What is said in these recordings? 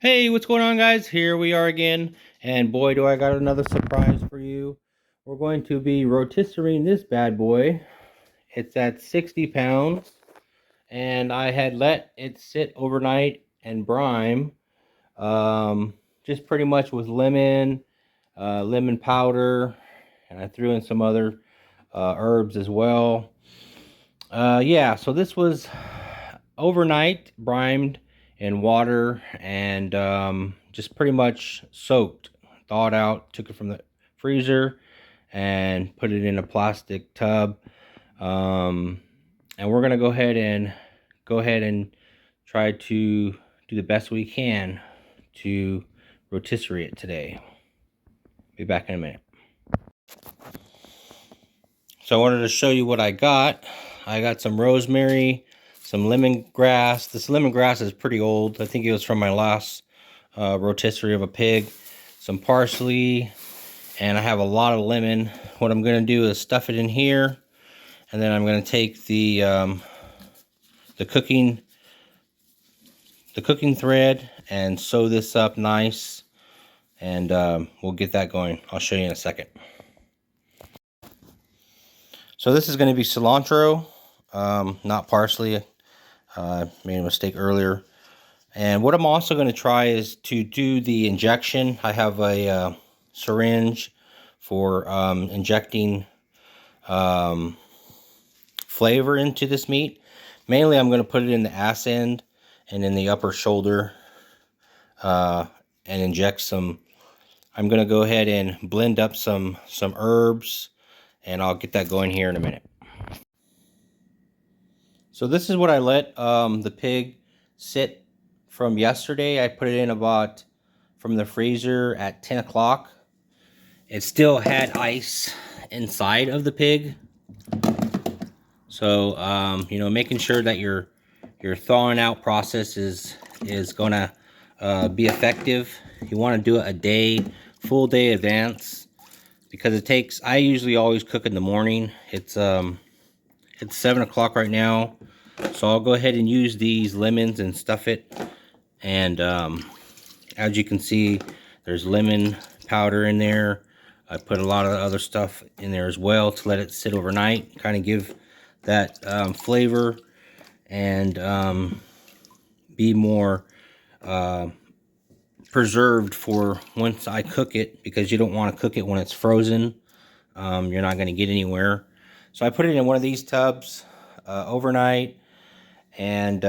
Hey, what's going on, guys? Here we are again, and boy, do I got another surprise for you. We're going to be rotisserieing this bad boy. It's at 60 pounds, and I had let it sit overnight and brine, just pretty much with lemon powder, and I threw in some other herbs as well. Yeah, so this was overnight brined in water and just pretty much soaked, thawed out, took it from the freezer and put it in a plastic tub. Um, and we're gonna go ahead and try to do the best we can to rotisserie it today. Be back in a minute. So I wanted to show you what I got. I got some rosemary, some lemongrass. This lemongrass is pretty old. I think it was from my last rotisserie of a pig. Some parsley, and I have a lot of lemon. What I'm going to do is stuff it in here, and then I'm going to take the cooking thread and sew this up nice, and we'll get that going. I'll show you in a second. So this is going to be cilantro, not parsley. Made a mistake earlier. And what I'm also going to try is to do the injection. I have a syringe for injecting flavor into this meat. Mainly I'm going to put it in the ass end and in the upper shoulder and inject some. I'm going to go ahead and blend up some herbs, and I'll get that going here in a minute. So this is what I let the pig sit from yesterday. I put it in about from the freezer at 10 o'clock. It still had ice inside of the pig. So, making sure that your thawing out process is gonna be effective. You want to do it a day, full day advance, because it takes. I usually always cook in the morning. It's 7 o'clock right now, so I'll go ahead and use these lemons and stuff it. And as you can see, there's lemon powder in there. I put a lot of other stuff in there as well to let it sit overnight, kind of give that flavor and be more preserved for once I cook it, because you don't want to cook it when it's frozen. You're not going to get anywhere. So I put it in one of these tubs overnight, and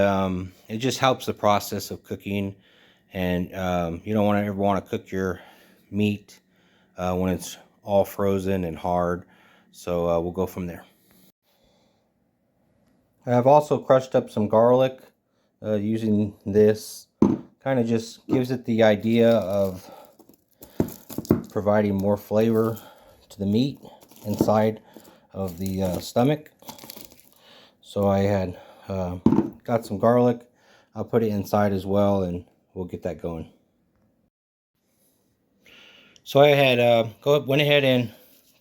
it just helps the process of cooking. And you don't ever want to cook your meat when it's all frozen and hard. So we'll go from there. I've also crushed up some garlic using this. Kind of just gives it the idea of providing more flavor to the meat inside of the stomach. So I had got some garlic. I'll put it inside as well, and we'll get that going. So I had went ahead and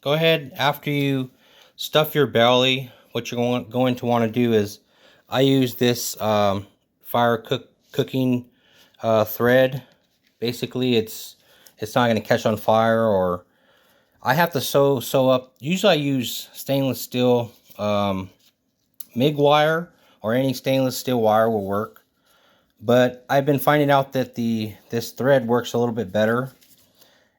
go ahead after you stuff your belly. What you're going to want to do is, I use this cooking thread. Basically, it's not going to catch on fire, or I have to sew up. Usually, I use stainless steel MIG wire, or any stainless steel wire will work. But I've been finding out that this thread works a little bit better.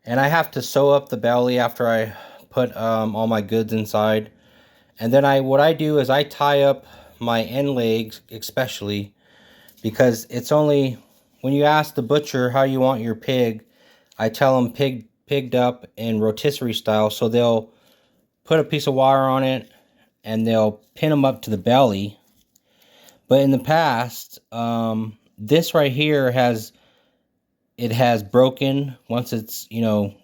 And I have to sew up the belly after I put all my goods inside. And then what I do is I tie up my end legs, especially, because it's only when you ask the butcher how you want your pig, I tell them pigged up in rotisserie style. So they'll put a piece of wire on it and they'll pin them up to the belly. But in the past, this right here has broken once it's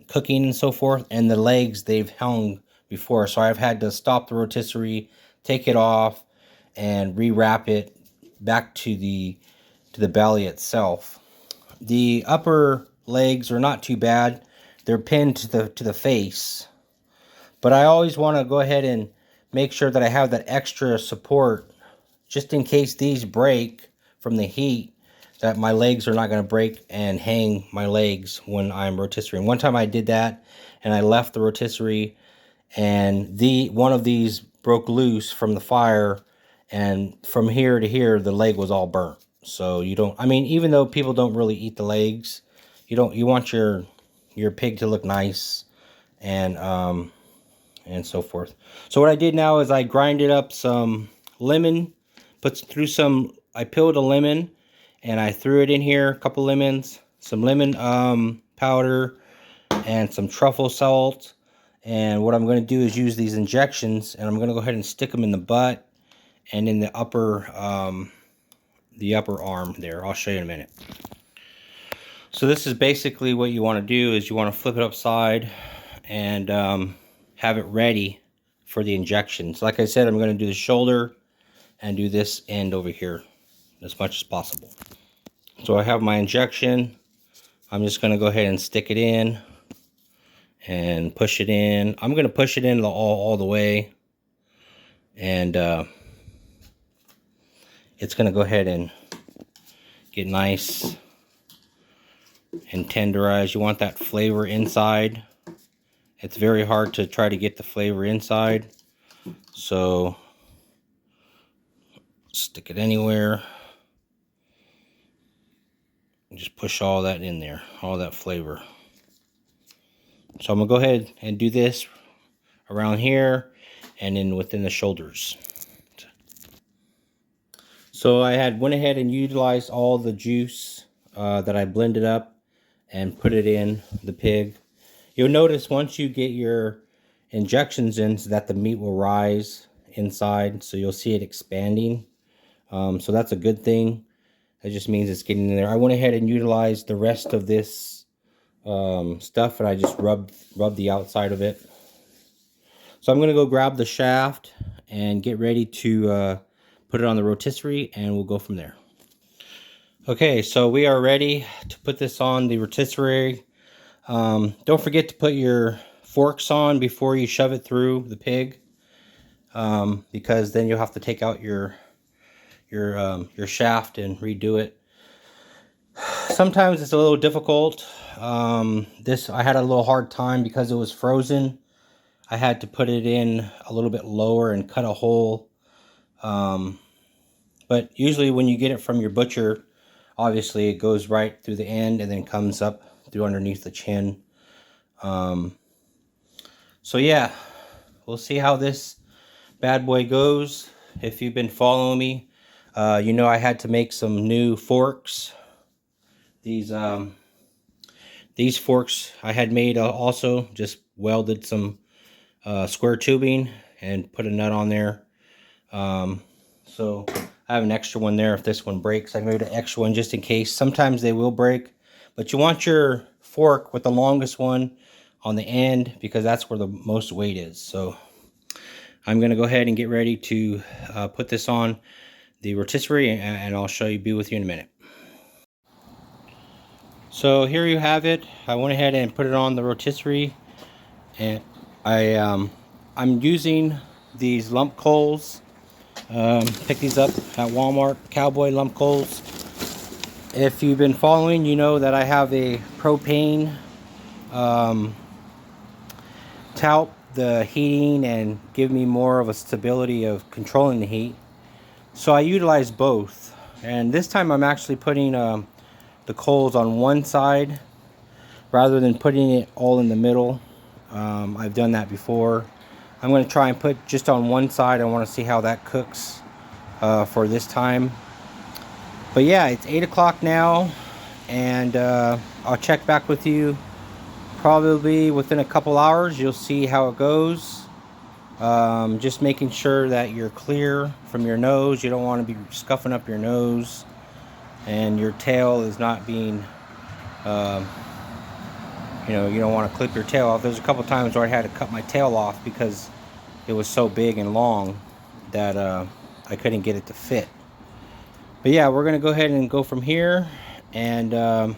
cooking and so forth, and the legs, they've hung before, so I've had to stop the rotisserie, take it off, and rewrap it back to the belly itself. The upper legs are not too bad. They're pinned to the face, but I always want to go ahead and make sure that I have that extra support just in case these break from the heat, that my legs are not going to break and hang my legs when I'm rotisserie. One time I did that, and I left the rotisserie, and one of these broke loose from the fire, and from here to here the leg was all burnt. So you don't, I mean, even though people don't really eat the legs, you want your pig to look nice, and so forth. So what I did now is I grinded up some lemon, I peeled a lemon, and I threw it in here, a couple lemons, some lemon powder, and some truffle salt. And what I'm going to do is use these injections, and I'm going to go ahead and stick them in the butt and in the upper arm there. I'll show you in a minute. So this is basically what you want to do, is you want to flip it upside and have it ready for the injections. Like I said, I'm going to do the shoulder and do this end over here as much as possible. So I have my injection. I'm just going to go ahead and stick it in and push it in. I'm going to push it in all the way, and it's going to go ahead and get nice and tenderized. You want that flavor inside. It's very hard to try to get the flavor inside, so stick it anywhere. Just push all that in there, all that flavor. So I'm gonna go ahead and do this around here and then within the shoulders. So I went ahead and utilized all the juice that I blended up and put it in the pig. You'll notice once you get your injections in, so that the meat will rise inside, so you'll see it expanding. So that's a good thing. That just means it's getting in there. I went ahead and utilized the rest of this stuff, and I just rubbed the outside of it. So I'm going to go grab the shaft and get ready to put it on the rotisserie, and we'll go from there. Okay, so we are ready to put this on the rotisserie. Don't forget to put your forks on before you shove it through the pig, because then you'll have to take out your shaft and redo it. Sometimes it's a little difficult. I had a little hard time because it was frozen. I had to put it in a little bit lower and cut a hole. But usually when you get it from your butcher, obviously it goes right through the end and then comes up through underneath the chin. So yeah, we'll see how this bad boy goes. If you've been following me, you know I had to make some new forks. These forks I had made also, just welded some square tubing and put a nut on there. So I have an extra one there if this one breaks. I made an extra one just in case. Sometimes they will break, but you want your fork with the longest one on the end, because that's where the most weight is. So I'm going to go ahead and get ready to put this on the rotisserie, and I'll be with you in a minute. So here you have it. I went ahead and put it on the rotisserie, and I'm using these lump coals. Pick these up at Walmart, cowboy lump coals. If you've been following, you know that I have a propane to help the heating and give me more of a stability of controlling the heat. So I utilize both, and this time I'm actually putting the coals on one side rather than putting it all in the middle. I've done that before. I'm going to try and put just on one side. I want to see how that cooks for this time. But yeah, it's 8 o'clock now, and I'll check back with you probably within a couple hours. You'll see how it goes. Just making sure that you're clear from your nose. You don't want to be scuffing up your nose, and your tail is not being you don't want to clip your tail off. There's a couple times where I had to cut my tail off because it was so big and long that I couldn't get it to fit. But yeah, we're going to go ahead and go from here, and I'll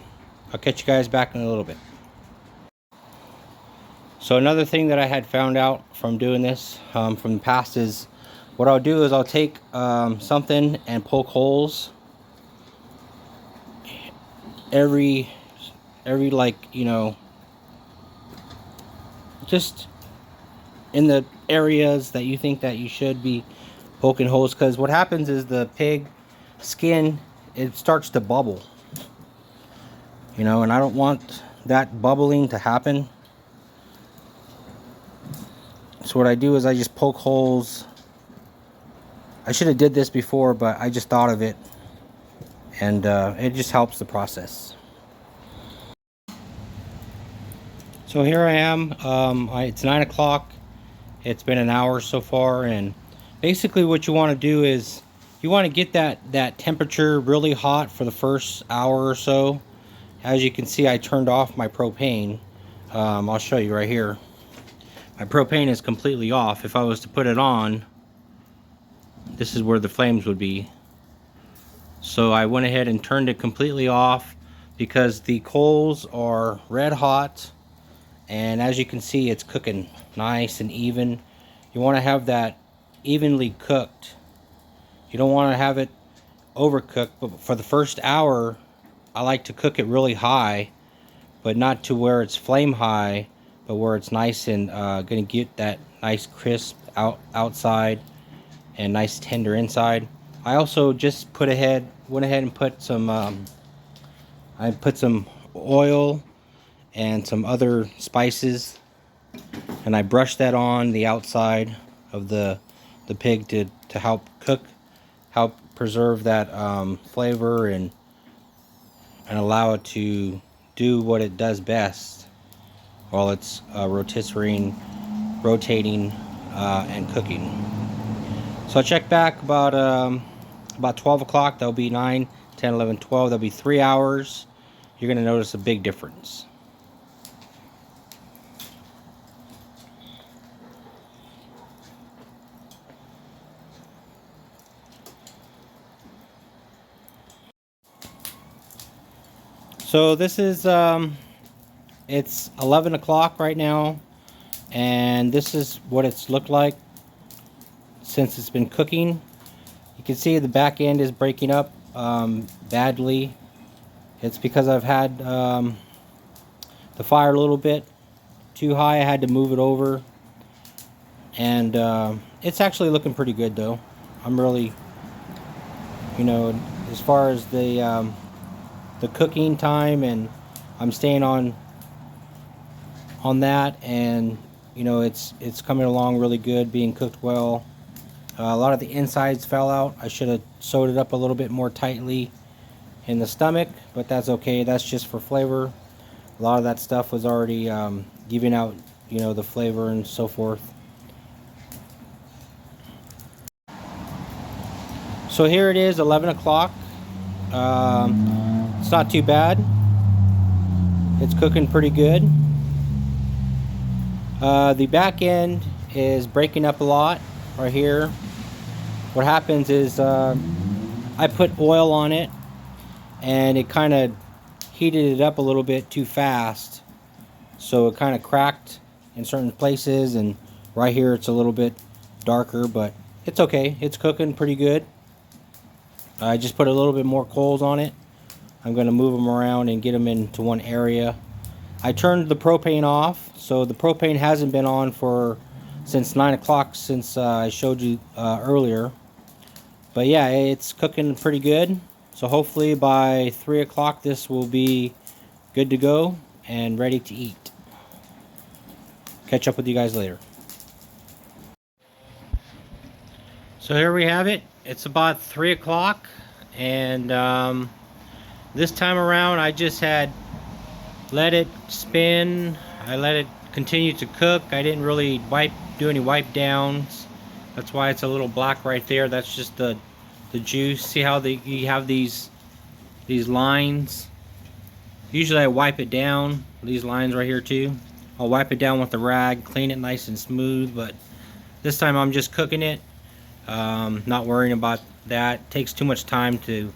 catch you guys back in a little bit. So another thing that I had found out from doing this from the past is, what I'll do is I'll take something and poke holes every like, you know, just in the areas that you think that you should be poking holes, because what happens is the pig skin, it starts to bubble, you know, and I don't want that bubbling to happen. So what I do is I just poke holes. I should have did this before, but I just thought of it, and it just helps the process. So here I am. It's 9 o'clock. It's been an hour so far, and basically what you want to do is you want to get that temperature really hot for the first hour or so. As you can see, I turned off my propane. I'll show you right here. My propane is completely off. If I was to put it on, this is where the flames would be. So I went ahead and turned it completely off because the coals are red hot, and as you can see, it's cooking nice and even. You want to have that evenly cooked. You don't want to have it overcooked, but for the first hour I like to cook it really high, but not to where it's flame high, but where it's nice and gonna get that nice crisp outside and nice tender inside. I also just went ahead and put some I put some oil and some other spices, and I brushed that on the outside of the pig to help preserve that flavor and allow it to do what it does best while it's rotisserie, rotating and cooking. So I check back about 12 o'clock. That'll be 9, 10, 11, 12. That'll be 3 hours. You're going to notice a big difference. So this is it's 11 o'clock right now, and this is what it's looked like since it's been cooking. You can see the back end is breaking up badly. It's because I've had the fire a little bit too high. I had to move it over, and it's actually looking pretty good though. I'm really, you know, as far as the cooking time, and I'm staying on that, and you know, it's coming along really good, being cooked well. A lot of the insides fell out. I should have sewed it up a little bit more tightly in the stomach, but that's okay. That's just for flavor. A lot of that stuff was already giving out, you know, the flavor and so forth. So here it is, 11 o'clock. It's not too bad. It's cooking pretty good. The back end is breaking up a lot right here. What happens is I put oil on it, and it kind of heated it up a little bit too fast, so it kind of cracked in certain places, and right here it's a little bit darker, but it's okay. It's cooking pretty good. I just put a little bit more coals on it. I'm going to move them around and get them into one area. I turned the propane off, so the propane hasn't been on since 9 o'clock, since I showed you earlier. But yeah, it's cooking pretty good. So hopefully by 3 o'clock this will be good to go and ready to eat. Catch up with you guys later. So here we have it. It's about 3 o'clock, and this time around I just had let it spin. I let it continue to cook. I didn't really do any wipe downs. That's why it's a little black right there. That's just the juice. See how you have these lines? Usually I wipe it down. These lines right here too. I'll wipe it down with the rag, clean it nice and smooth, but this time I'm just cooking it. Not worrying about that. It takes too much time to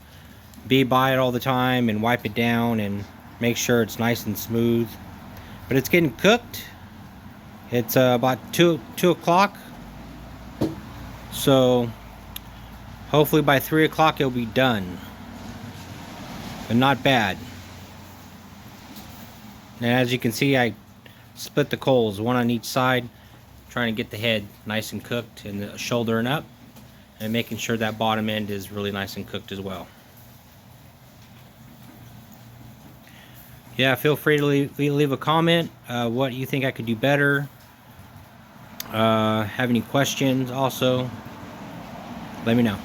be by it all the time and wipe it down and make sure it's nice and smooth. But it's getting cooked. It's about 2 o'clock. So hopefully by 3 o'clock it'll be done. But not bad. And as you can see, I split the coals, one on each side, trying to get the head nice and cooked and the shoulder and up, and making sure that bottom end is really nice and cooked as well. Yeah, feel free to leave a comment, what you think I could do better. Have any questions also, let me know.